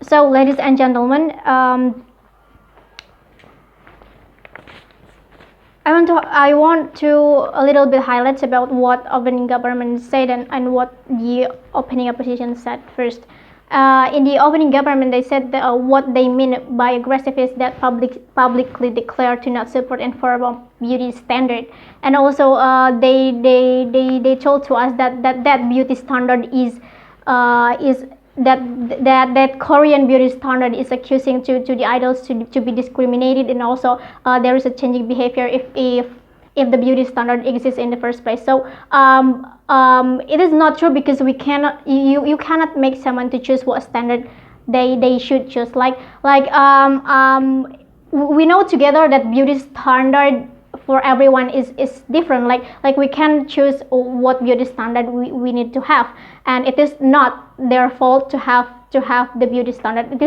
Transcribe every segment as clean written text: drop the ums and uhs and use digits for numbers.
So, ladies and gentlemen, I want to a little bit highlights about what opening government said and what the opening opposition said first. In the opening government, they said that, what they mean by aggressive is that publicly declare to not support and follow beauty standard, and also they told to us that beauty standard is that Korean beauty standard is accusing to the idols to be discriminated, and also there is a changing behavior if the beauty standard exists in the first place. So it is not true, because we cannot you cannot make someone to choose what standard they should choose. We know together that beauty standard for everyone is different. Like we can choose what beauty standard we need to have, and it is not their fault to have the beauty standard. It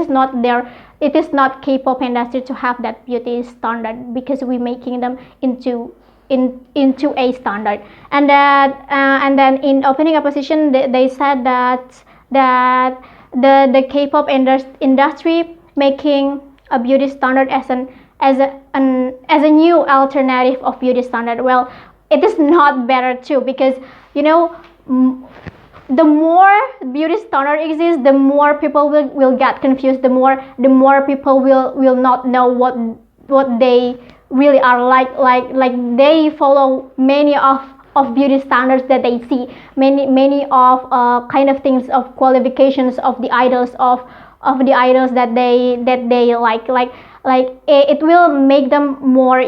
is not K-pop industry to have that beauty standard, because we're making them into a standard. And then in opening opposition, they said that the K-pop industry making a beauty standard as a new alternative of beauty standard. Well, it is not better too, because the more beauty standard exists, the more people will get confused. The more people will not know what they really are. Like they follow many of beauty standards that they see, many of kind of things, of qualifications of the idols of the idols that they like it will make them more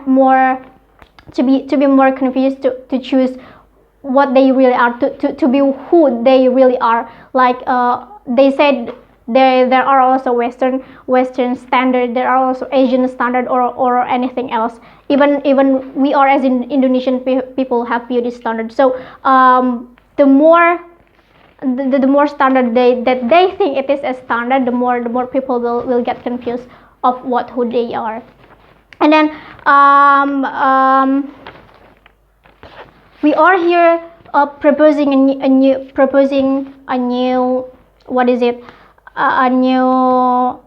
more to be more confused to choose what they really are, to be who they really are. Like they said, there are also Western standard, there are also Asian standard, or anything else. Even we are, as in Indonesian people, have beauty standard. So the more standard that they think it is a standard, the more people will get confused of who they are. And then we are here proposing a new what is it, a new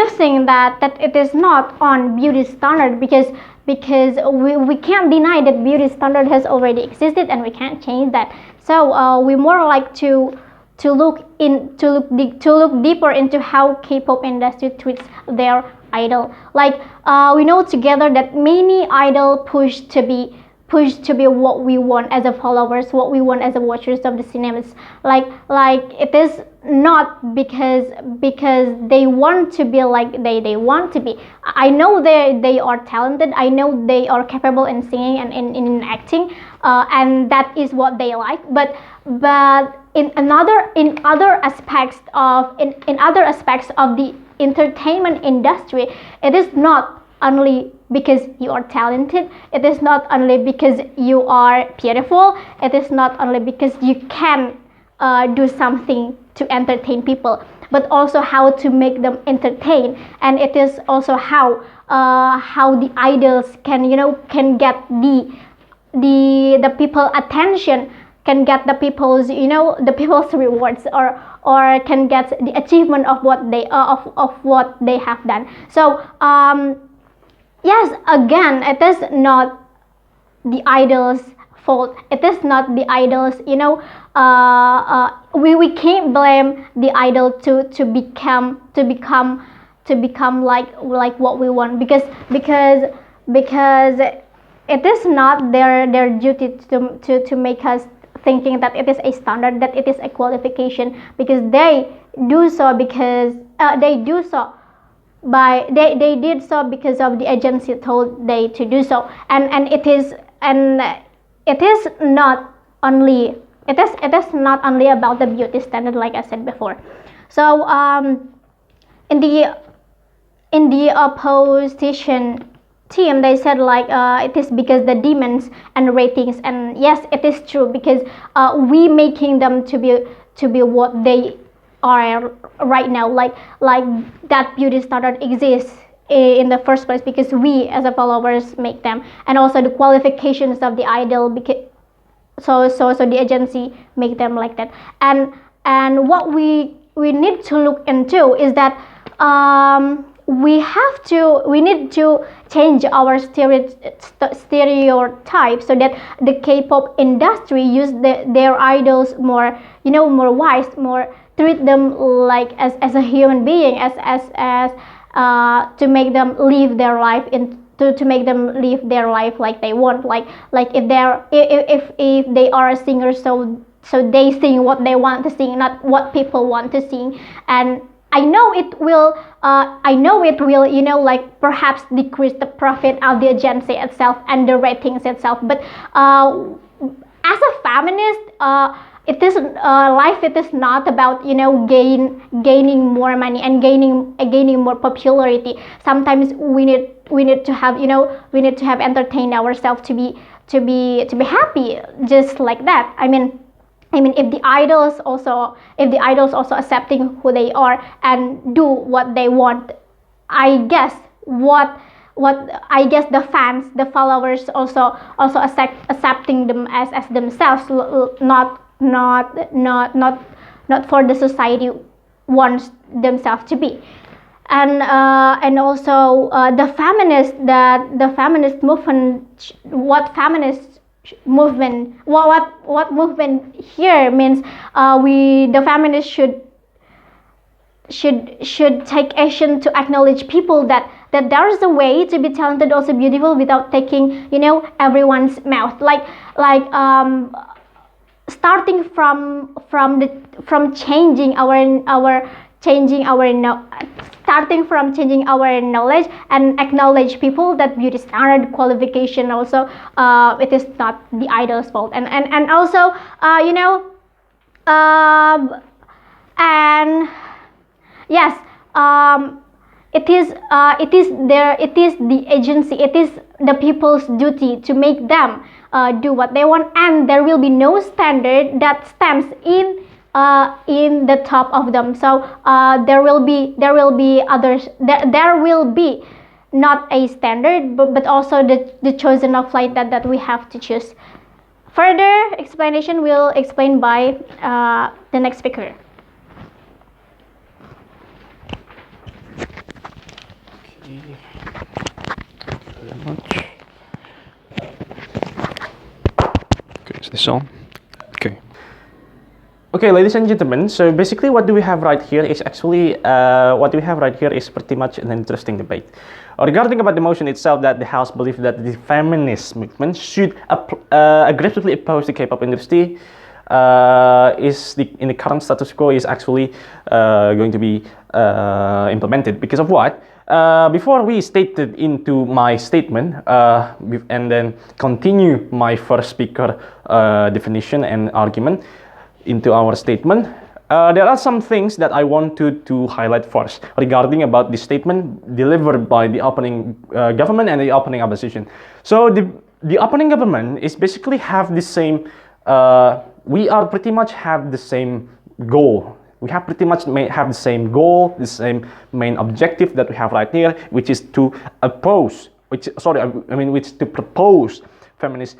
thing that it is not on beauty standard, because we can't deny that beauty standard has already existed and we can't change that. So we more like to look deeper into how K-pop industry treats their idol. Like we know together that many idol push to be what we want as a followers, what we want as a watchers of the cinemas. Like it is not because they want to be like they want to be. I know they are talented, I know they are capable in singing and in acting, and that is what they like, but in other aspects of the entertainment industry, it is not only because you are talented, it is not only because you are beautiful, it is not only because you can do something to entertain people, but also how to make them entertain. And it is also how the idols can get the people attention, can get the people's rewards, or can get the achievement of what they have done. So yes, again, it is not the idols' fault. It is not the idols. We can't blame the idol to become like what we want, because it is not their duty to make us thinking that it is a standard, that it is a qualification, because they do so because they did so because of the agency told they to do so. And it is not only about the beauty standard, like I said before. So in the opposition team, they said it is because the demands and ratings. And yes, it is true, because we making them to be what they are right now, like that beauty standard exists in the first place because we as a followers make them, and also the qualifications of the idol, because so the agency make them like that. And and what we need to look into is that we need to change our stereotype so that the K-pop industry use their idols more, more wise, more treat them like as a human being, as to make them live their life to make them live their life like they want, like if they are a singer, so they sing what they want to sing, not what people want to sing. And I know it will, like perhaps decrease the profit of the agency itself and the ratings itself. But as a feminist, it is life. It is not about gaining more money and gaining more popularity. Sometimes we need to have entertained ourselves to be happy, just like that. I mean, if the idols also accepting who they are and do what they want, I guess the fans, the followers also accepting them as themselves, not for the society wants themselves to be. And also the feminist movement, what movement here means, the feminists should take action to acknowledge people that there is a way to be talented, also beautiful, without taking everyone's mouth, like starting from changing our knowledge and acknowledge people that beauty standard qualification also, it is not the idol's fault. And also and yes, it is the agency, it is the people's duty to make them do what they want, and there will be no standard that stands in the top of them. So there will be others, there will be not a standard, but also the chosen of light that we have to choose. Further explanation will explain by the next speaker. Okay. Thank you very much. Okay, is this on? Okay. Okay, ladies and gentlemen, so basically what we have right here is pretty much an interesting debate. Regarding about the motion itself, that the House believes that the feminist movement should aggressively oppose the K-pop industry, in the current status quo is actually going to be implemented. Because of what? Before we stated into my statement and then continue my first speaker definition and argument into our statement, there are some things that I want to highlight first regarding about the statement delivered by the opening government and the opening opposition. So the opening government is basically have the same, we are pretty much have the same goal. We have pretty much have the same goal, the same main objective that we have right here, which is to propose feminist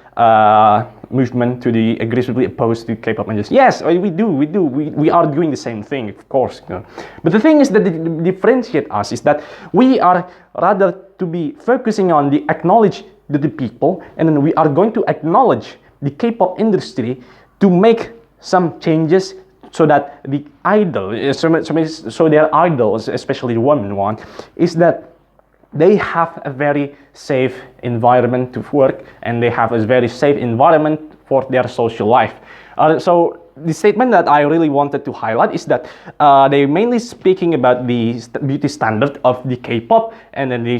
movement to the aggressively opposed to K-pop industry. Yes, we do. We are doing the same thing, of course. But the thing is that differentiate us is that we are rather to be focusing on the acknowledge the people, and then we are going to acknowledge the K-pop industry to make some changes so that the idol, so their idols, especially the women one, is that they have a very safe environment to work, and they have a very safe environment for their social life. So the statement that I really wanted to highlight is that they mainly speaking about the beauty standard of the K-pop, and then they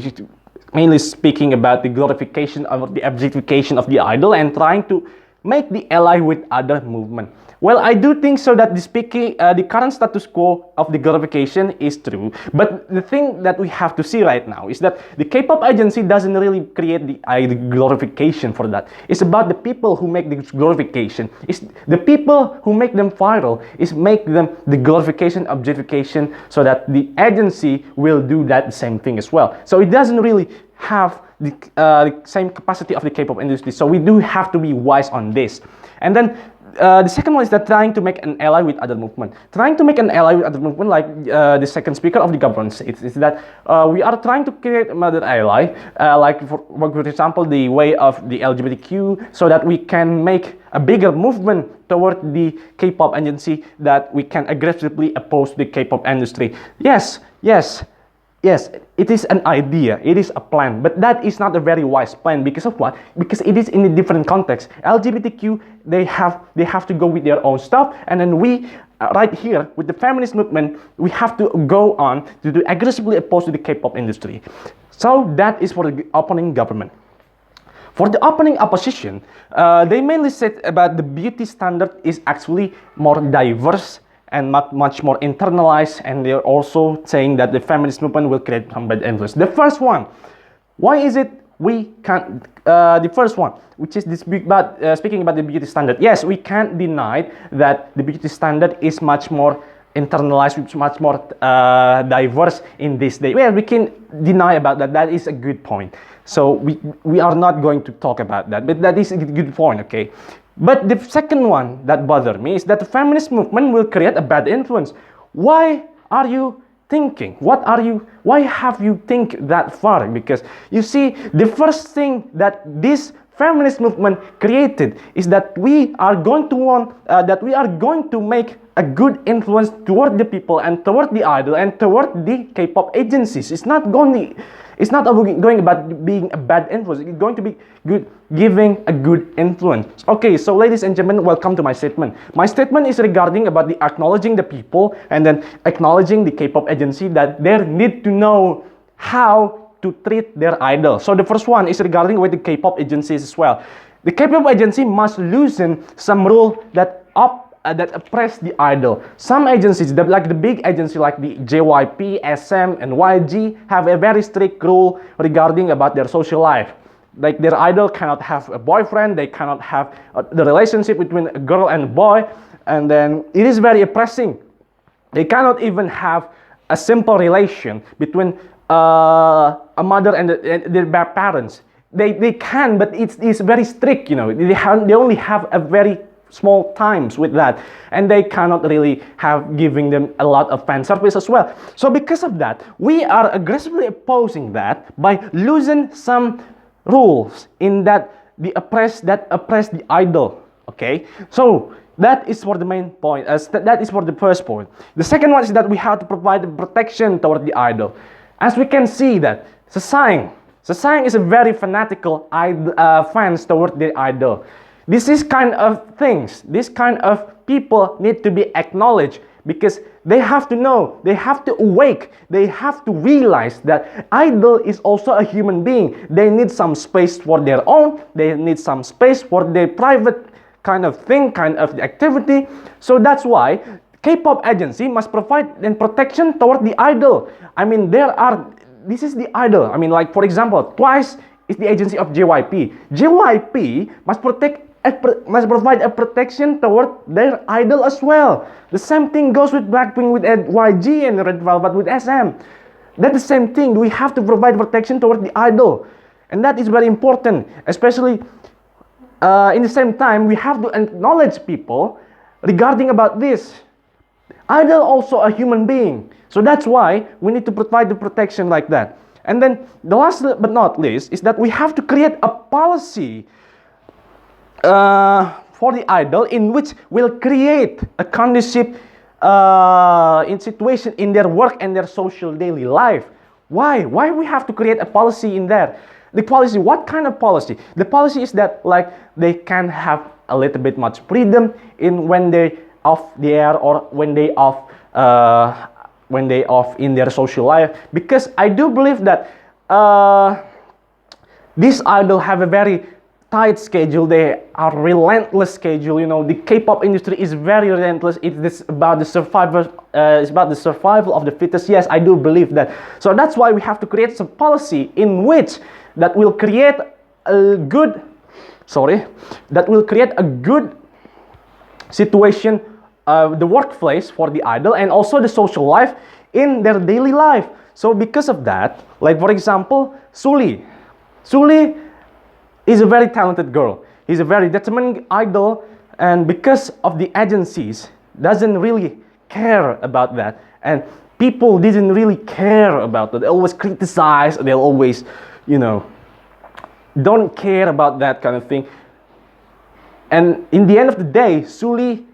mainly speaking about the glorification of the objectification of the idol and trying to make the ally with other movement. Well, I do think so that the current status quo of the glorification is true. But the thing that we have to see right now is that the K-pop agency doesn't really create the glorification for that. It's about the people who make the glorification. It's the people who make them viral. It's make them the glorification, objectification, so that the agency will do that same thing as well. So it doesn't really have the same capacity of the K-pop industry. So we do have to be wise on this. And then the second one is that trying to make an ally with other movement. Trying to make an ally with other movement, like the second speaker of the government said, is that we are trying to create another ally, like for example, the way of the LGBTQ, so that we can make a bigger movement toward the K-pop agency, that we can aggressively oppose the K-pop industry. Yes, it is an idea, it is a plan, but that is not a very wise plan. Because of what? Because it is in a different context. LGBTQ, they have to go with their own stuff, and then we, right here, with the feminist movement, we have to go on to do aggressively oppose to the K-pop industry. So that is for the opposing government. For the opening opposition, they mainly said about the beauty standard is actually more diverse and much more internalized, and they're also saying that the feminist movement will create some bad influence. The first one, why is it we can't, the first one, which is this speaking about the beauty standard. Yes, we can't deny that the beauty standard is much more internalized, which much more diverse in this day. Well, we can deny about that. That is a good point. So we are not going to talk about that, but that is a good point, okay? But the second one that bothered me is that the feminist movement will create a bad influence. Why are you thinking? Why have you think that far? Because you see, the first thing that this feminist movement created is that we are going to make a good influence toward the people and toward the idol and toward the K-pop agencies. It's not going about being a bad influence. It's going to be good, giving a good influence. Okay, so ladies and gentlemen, welcome to my statement. My statement is regarding about the acknowledging the people and then acknowledging the K-pop agency, that they need to know how to treat their idol. So the first one is regarding with the K-pop agencies as well. The K-pop agency must loosen some rule that oppress the idol. Some agencies, like the big agency like the JYP, SM, and YG, have a very strict rule regarding about their social life. Like their idol cannot have a boyfriend, they cannot have the relationship between a girl and a boy, and then it is very oppressing. They cannot even have a simple relation between a mother and their parents. They can, but it's very strict, you know. They only have a very small times with that, and they cannot really have giving them a lot of fan service as well. So because of that, we are aggressively opposing that by losing some rules in that oppress the idol. Okay, so that is for the main point. That is for the first point. The second one is that we have to provide protection toward the idol. As we can see that Sasang is a very fanatical fans toward the idol. This is kind of things, this kind of people need to be acknowledged, because they have to know, they have to awake, they have to realize that idol is also a human being. They need some space for their own, they need some space for their private kind of thing, kind of activity. So that's why K-pop agency must provide protection toward the idol. I mean, this is the idol. I mean, like for example, Twice is the agency of JYP. JYP must provide a protection toward their idol as well. The same thing goes with Blackpink with YG and Red Velvet with SM. That's the same thing. We have to provide protection toward the idol, and that is very important. Especially in the same time, we have to acknowledge people regarding about this. Idol also a human being, so that's why we need to provide the protection like that. And then the last but not least is that we have to create a policy for the idol in which will create a conducive in situation in their work and their social daily life. Why we have to create a policy in there? The policy, what kind of policy? The policy is that like they can have a little bit much freedom in when they off the air or when they off in their social life, because I do believe that this idol have a very tight schedule. They are relentless schedule. You know, the K-pop industry is very relentless. It is about the survival. It's about the survival of the fittest. Yes, I do believe that. So that's why we have to create some policy in which that will create a good situation, the workplace for the idol and also the social life in their daily life. So because of that, like for example, Sulli is a very talented girl. He's a very determined idol, And because of the agencies doesn't really care about that, and people didn't really care about that. They always criticize, they'll always, don't care about that kind of thing. And in the end of the day, Suli,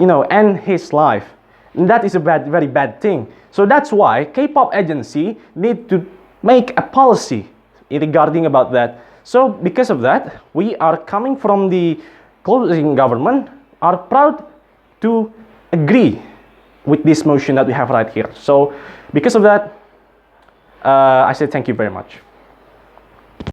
end his life. And that is a very bad thing. So that's why K-pop agency need to make a policy regarding about that. So because of that, we are coming from the closing government are proud to agree with this motion that we have right here. So because of that, I say thank you very much.